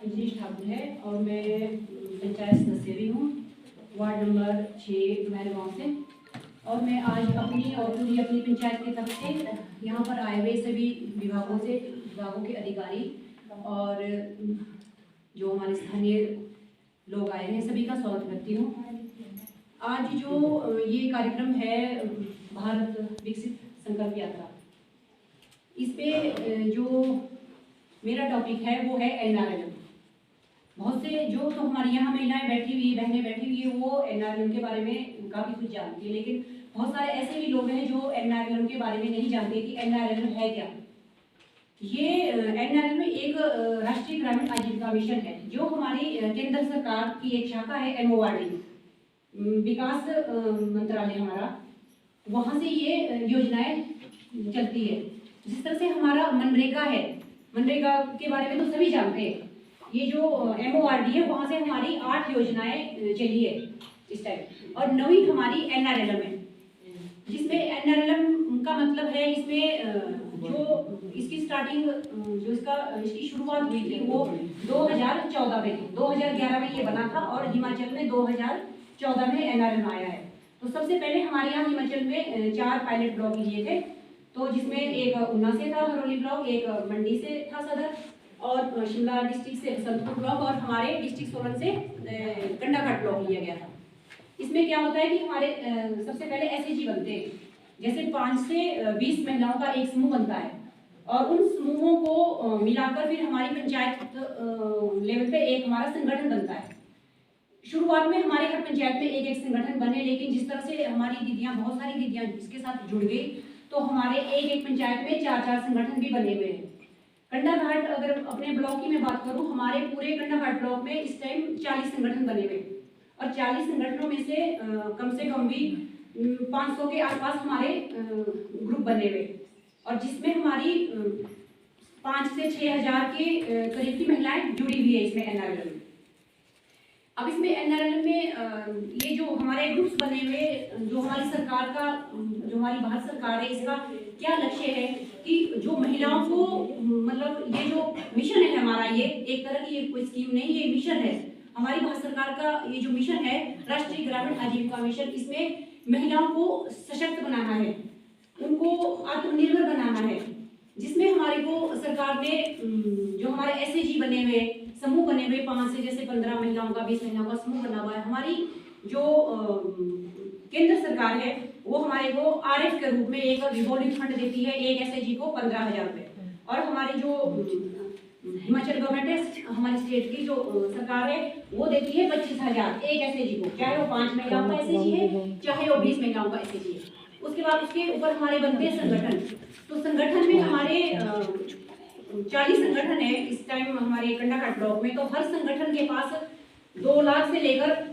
रजनीश ठाकुर है और मैं पंचायत सदस्य भी हूँ, वार्ड नंबर 6 मेरे गाँव से। और मैं आज अपनी और पूरी अपनी पंचायत की तरफ से यहाँ पर आए हुए सभी विभागों के अधिकारी और जो हमारे स्थानीय लोग आए हैं सभी का स्वागत करती हूँ। आज जो ये कार्यक्रम है भारत विकसित संकल्प यात्रा, इस पे जो मेरा टॉपिक है वो है NRLM। बहुत से जो तो हमारी यहाँ महिलाएं बैठी हुई बहनें बैठी हुई है वो NRLM के बारे में काफ़ी कुछ जानती है, लेकिन बहुत सारे ऐसे भी लोग हैं जो NRLM के बारे में नहीं जानते कि NRLM है क्या। ये NRLM एक राष्ट्रीय ग्रामीण आजीविका मिशन है जो हमारी केंद्र सरकार की एक शाखा है MORD, विकास मंत्रालय हमारा, वहाँ से ये योजनाएं चलती है। जिस तरह से हमारा मनरेगा है, मनरेगा के बारे में तो सभी जानते हैं। ये जो MORD है वहाँ से हमारी 8 योजनाएं चली है इस टाइम, और 9वीं हमारी NRLM है, जिसमें NRLM का मतलब है इसमें जो इसकी स्टार्टिंग जो इसकी शुरुआत हुई थी वो 2014 में थी। 2011 में ये बना था और हिमाचल में 2014 में NRLM आया है। तो सबसे पहले हमारे यहाँ हिमाचल में 4 पायलट ब्लॉक लिए थे, तो जिसमें एक ऊना से था हरोली ब्लॉक, एक मंडी से था सदर, और शिमला डिस्ट्रिक्ट से बसंतपुर ब्लॉक, और हमारे डिस्ट्रिक्ट सोलन से कंडाघाट ब्लॉक लिया गया था। इसमें क्या होता है कि हमारे सबसे पहले SHG बनते हैं, जैसे 5 से 20 महिलाओं का एक समूह बनता है, और उन समूहों को मिलाकर फिर हमारी पंचायत लेवल पे एक हमारा संगठन बनता है। शुरुआत में हमारे हर पंचायत में एक संगठन बने, लेकिन जिस तरह से हमारी दीदियाँ, बहुत सारी दीदियाँ इसके साथ जुड़ गई, तो हमारे एक पंचायत में 4-4 संगठन भी बने हुए हैं। कंडाघाट अगर अपने ब्लॉक की मैं बात करूं, हमारे पूरे कंडाघाट ब्लॉक में इस टाइम 40 संगठन बने हुए, और 40 संगठनों में से कम से कम भी 500 के आसपास हमारे ग्रुप बने हुए, और जिसमें हमारी 5 से 6 हज़ार के करीब की महिलाएं जुड़ी हुई है इसमें NRLM में। अब इसमें NRLM में ये जो हमारे ग्रुप्स बने हुए, जो हमारी सरकार का, जो हमारी भारत सरकार है, इसका क्या लक्ष्य है कि जो महिलाओं को, मतलब ये जो मिशन है हमारा, ये एक तरह की कोई स्कीम नहीं, ये मिशन है हमारी भारत सरकार का। ये जो मिशन है राष्ट्रीय ग्रामीण आजीविका मिशन, इसमें महिलाओं को सशक्त बनाना है, उनको आत्मनिर्भर बनाना है, जिसमें हमारे को सरकार ने जो हमारे SHG बने हुए, समूह बने हुए 5 से जैसे 15 महिलाओं का, 20 महिलाओं का समूह बना हुआ है। हमारी जो केंद्र सरकार है वो हमारे को RF के रूप में एक रिवॉल्विंग फंड देती है, एक SHG को 15,000 रुपये, और हमारी जो हिमाचल गवर्नमेंट है, हमारी स्टेट की जो सरकार है, वो देती है 25,000 एक SHG को, चाहे वो 5 महिलाओं का SHG है, चाहे वो 20 महिलाओं का SHG है। उसके बाद उसके ऊपर हमारे बनते हैं संगठन। तो संगठन में हमारे 40 संगठन है इस टाइम हमारे कंडाघाट ब्लॉक में। तो हर संगठन के पास 2 लाख से लेकर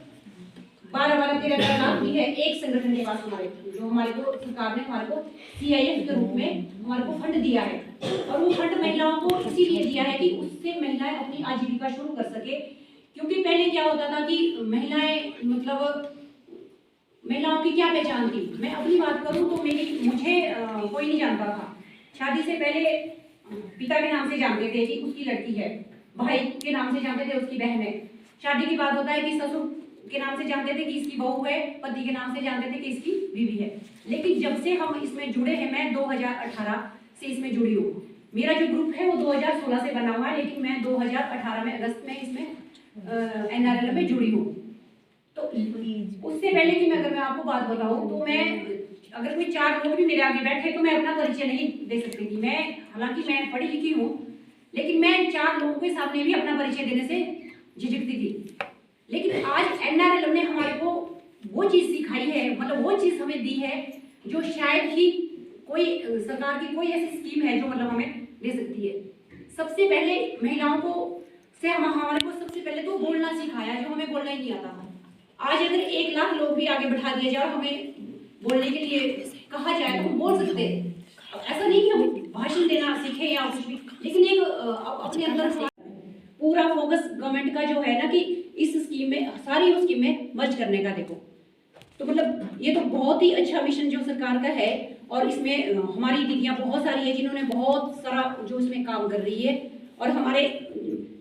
12-13 लाख भी है एक संगठन के पास हमारे, जो हमारे को सरकार ने हमारे को CIF के रूप में हमारे को फंड दिया है। और वो फंड महिलाओं को इसीलिए दिया है कि उससे महिलाएं अपनी आजीविका शुरू कर सके, क्योंकि पहले क्या होता था कि महिलाएं, मतलब महिलाओं की क्या पहचान थी। मैं अपनी बात करूं तो मुझे कोई नहीं जानता था। शादी से पहले पिता के नाम से जानते थे कि उसकी लड़की है, भाई के नाम से जानते थे उसकी बहन है, शादी के बाद होता है कि ससुर के नाम से जानते थे कि इसकी बहू है, पति के नाम से जानते थे कि इसकी बीवी है। लेकिन जब से हम इसमें जुड़े हैं, मैं 2018 से इसमें जुड़ी हूँ। मेरा जो ग्रुप है वो 2016 से बना हुआ है, लेकिन मैं 2018 में अगस्त में इसमें NRLM में जुड़ी हूँ। तो उससे पहले कि अगर मैं आपको बात बताऊँ तो अगर कोई 4 लोग भी मेरे आगे बैठे तो मैं अपना परिचय नहीं दे सकती थी। हालांकि मैं पढ़ी लिखी हूँ, लेकिन मैं 4 लोगों के सामने भी अपना परिचय देने से झिझकती थी। लेकिन आज NRLM ने हमारे को वो चीज़ सिखाई है, मतलब वो चीज़ हमें दी है जो शायद ही कोई सरकार की कोई ऐसी स्कीम है जो मतलब हमें दे सकती है। सबसे पहले महिलाओं को हमारे को सबसे पहले तो बोलना सिखाया, जो हमें बोलना ही नहीं आता था। आज अगर 1 लाख लोग भी आगे बैठा दिया जाए और हमें बोलने के लिए कहा जाए तो हम बोल सकते हैं। ऐसा नहीं कि हम भाषण देना सीखे या कुछ भी, लेकिन एक अपने अंदर पूरा फोकस गवर्नमेंट का जो है ना कि इस स्कीम में, सारी उस स्कीम में मर्ज करने का। देखो तो मतलब ये तो बहुत ही अच्छा मिशन जो सरकार का है, और इसमें हमारी दीदियाँ बहुत सारी है जिन्होंने बहुत सारा जो इसमें काम कर रही है। और हमारे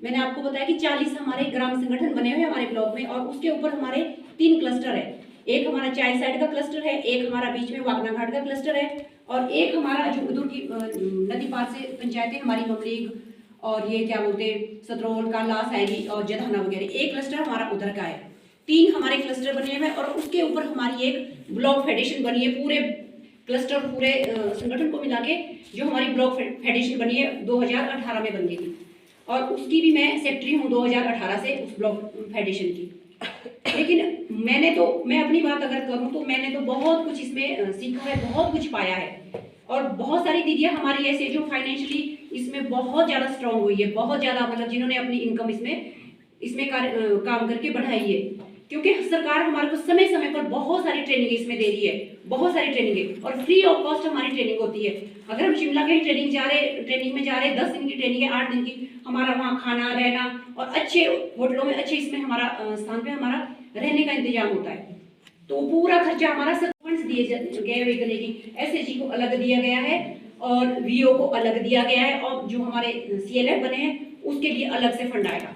मैंने आपको बताया कि 40 हमारे ग्राम संगठन बने हुए हैं हमारे ब्लॉक में, और उसके ऊपर हमारे 3 क्लस्टर है। एक हमारा चाइल्ड साइड का क्लस्टर है, एक हमारा बीच में वाकना घाट का क्लस्टर है, और एक हमारा जो उधर की नदी पार से पंचायतें हमारी ममलीग और ये क्या बोलते हैं सतरोल, काला, सैरी और जधाना वगैरह, एक क्लस्टर हमारा उधर का है। 3 हमारे क्लस्टर बने हुए हैं, और उसके ऊपर हमारी एक ब्लॉक फेडरेशन बनी है। पूरे क्लस्टर पूरे संगठन को मिला के जो हमारी ब्लॉक फेडरेशन बनी है 2018 में बन गई थी, और उसकी भी मैं सेक्रेटरी हूँ 2018 से उस ब्लॉक फेडरेशन की। लेकिन मैं अपनी बात अगर करूँ तो मैंने तो बहुत कुछ इसमें सीखा है, बहुत कुछ पाया है, और बहुत सारी दीदियाँ हमारी ऐसे जो फाइनेंशियली इसमें बहुत ज़्यादा स्ट्रांग हुई है, बहुत ज़्यादा मतलब जिन्होंने अपनी इनकम इसमें काम करके बढ़ाई है, क्योंकि सरकार हमारे को समय समय पर बहुत सारी ट्रेनिंग इसमें दे रही है, बहुत सारी ट्रेनिंग है, और फ्री ऑफ कॉस्ट हमारी ट्रेनिंग होती है। अगर हम शिमला के ट्रेनिंग में जा रहे 10 दिन की ट्रेनिंग है, 8 दिन की, हमारा वहाँ खाना रहना और अच्छे होटलों में अच्छे इसमें हमारा स्थान पे हमारा रहने का इंतजाम होता है। तो पूरा खर्चा हमारा सब फंड्स दिए गए हुए करने की, एसएचजी को अलग दिया गया है और वीओ को अलग दिया गया है, और जो हमारे सीएलएफ बने हैं उसके लिए अलग से फंड आएगा।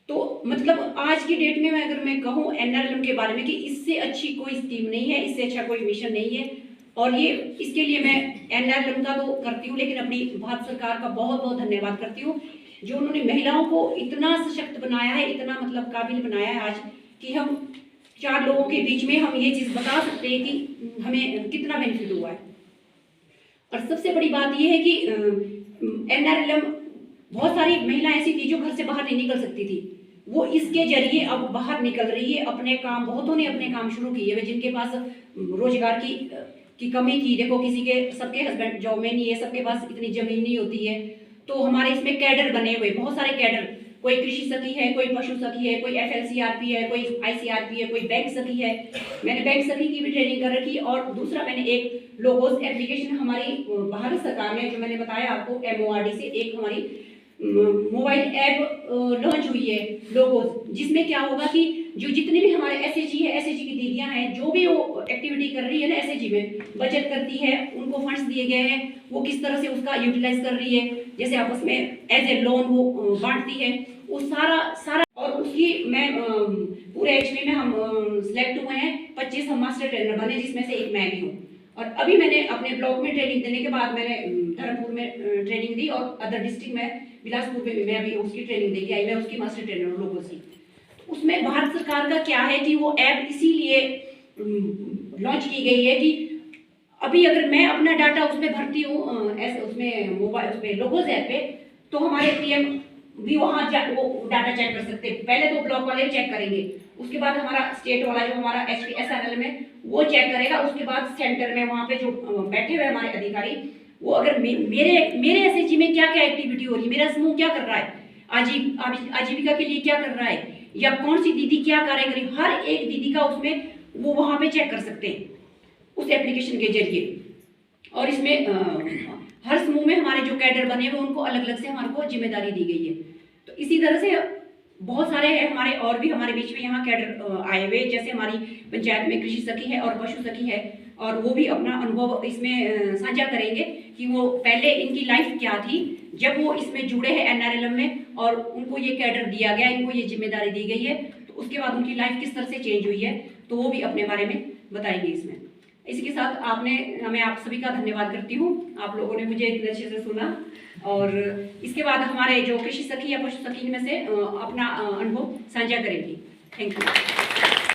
तो मतलब आज की डेट में अगर मैं कहूँ एनआरएलएम के बारे में कि इससे अच्छी कोई स्कीम नहीं है, इससे अच्छा कोई मिशन नहीं है, और ये इसके लिए मैं एनआरएलएम का तो करती हूँ, लेकिन अपनी भारत सरकार का बहुत बहुत धन्यवाद करती हूँ, जो उन्होंने महिलाओं को इतना सशक्त बनाया है, इतना मतलब काबिल बनाया है आज कि हम 4 लोगों के बीच में हम ये चीज़ बता सकते हैं कि हमें कितना बेनिफिट हुआ है। और सबसे बड़ी बात यह है कि एनआरएलएम, बहुत सारी महिलाएं ऐसी थी जो घर से बाहर नहीं निकल सकती थी, वो इसके जरिए अब बाहर निकल रही है, अपने काम, बहुतों ने अपने काम शुरू किए हैं। जिनके पास रोजगार की कमी थी, देखो किसी के, सबके हस्बैंड जॉब में नहीं है, सबके पास इतनी जमीन नहीं होती है, तो हमारे इसमें कैडर बने हुए, बहुत सारे कैडर, कोई कृषि सखी है, कोई पशु सखी है, कोई एफएलसीआरपी है, कोई आईसीआरपी है, कोई बैंक सखी है। मैंने बैंक सखी की भी ट्रेनिंग कर रखी, और दूसरा मैंने एक लोगोस एप्लीकेशन हमारी भारत सरकार ने, जो मैंने बताया आपको एमओआरडी से, एक हमारी मोबाइल ऐप लॉन्च हुई है लोगोस, जिसमें क्या होगा कि जो जितने भी हमारे एसएचजी है, एसएचजी की दीदियां हैं, जो भी वो एक्टिविटी कर रही है ना एसएचजी में, बचत करती है, उनको फंड्स दिए गए हैं, वो किस तरह से उसका यूटिलाइज कर रही है, जैसे आपस में एज ए लोन वो बांटती है, वो सारा और उसकी मैं पूरे एचपी में हम सिलेक्ट हुए हैं, 25 हम मास्टर ट्रेनर बने, जिसमें से एक मैं भी हूँ। और अभी मैंने अपने ब्लॉक में ट्रेनिंग देने के बाद मैंने धर्मपुर में ट्रेनिंग दी, और अदर डिस्ट्रिक्ट में बिलासपुर में मैं अभी उसकी ट्रेनिंग देके आई, मैं उसकी मास्टर ट्रेनर हूँ लोगों से। उसमें भारत सरकार का क्या है कि वो ऐप इसीलिए लॉन्च की गई है कि अभी अगर मैं अपना डाटा उसमें भरती हूँ उसमें मोबाइल उसमें लोगोस ऐप पे, तो हमारे पीएम भी वहाँ वो डाटा चेक कर सकते हैं। पहले तो ब्लॉक वाले चेक करेंगे, उसके बाद हमारा स्टेट वाला जो हमारा एसएनएल में वो चेक करेगा, उसके बाद सेंटर में वहाँ पे जो बैठे हुए हमारे अधिकारी, वो अगर मेरे एसएचजी में क्या क्या एक्टिविटी हो रही है, मेरा समूह क्या कर रहा है, आजीविका के लिए क्या कर रहा है, या कौन सी दीदी क्या कार्य करी, हर एक दीदी का उसमें वो वहाँ पे चेक कर सकते हैं उस एप्लीकेशन के जरिए। और इसमें हर समूह में हमारे जो कैडर बने हुए उनको अलग अलग से हमारे को जिम्मेदारी दी गई है। तो इसी तरह से बहुत सारे हैं हमारे, और भी हमारे बीच में यहाँ कैडर आए हुए, जैसे हमारी पंचायत में कृषि सखी है और पशु सखी है, और वो भी अपना अनुभव इसमें साझा करेंगे कि वो पहले इनकी लाइफ क्या थी जब वो इसमें जुड़े हैं एनआरएलएम में, और उनको ये कैडर दिया गया, इनको ये जिम्मेदारी दी गई है, तो उसके बाद उनकी लाइफ किस तरह से चेंज हुई है, तो वो भी अपने बारे में बताएंगे इसमें। इसी के साथ मैं आप सभी का धन्यवाद करती हूँ, आप लोगों ने मुझे इतने अच्छे से सुना। और इसके बाद हमारे जो कृषि सखी या पशु सखी में से अपना अनुभव साझा करेंगी। Thank you.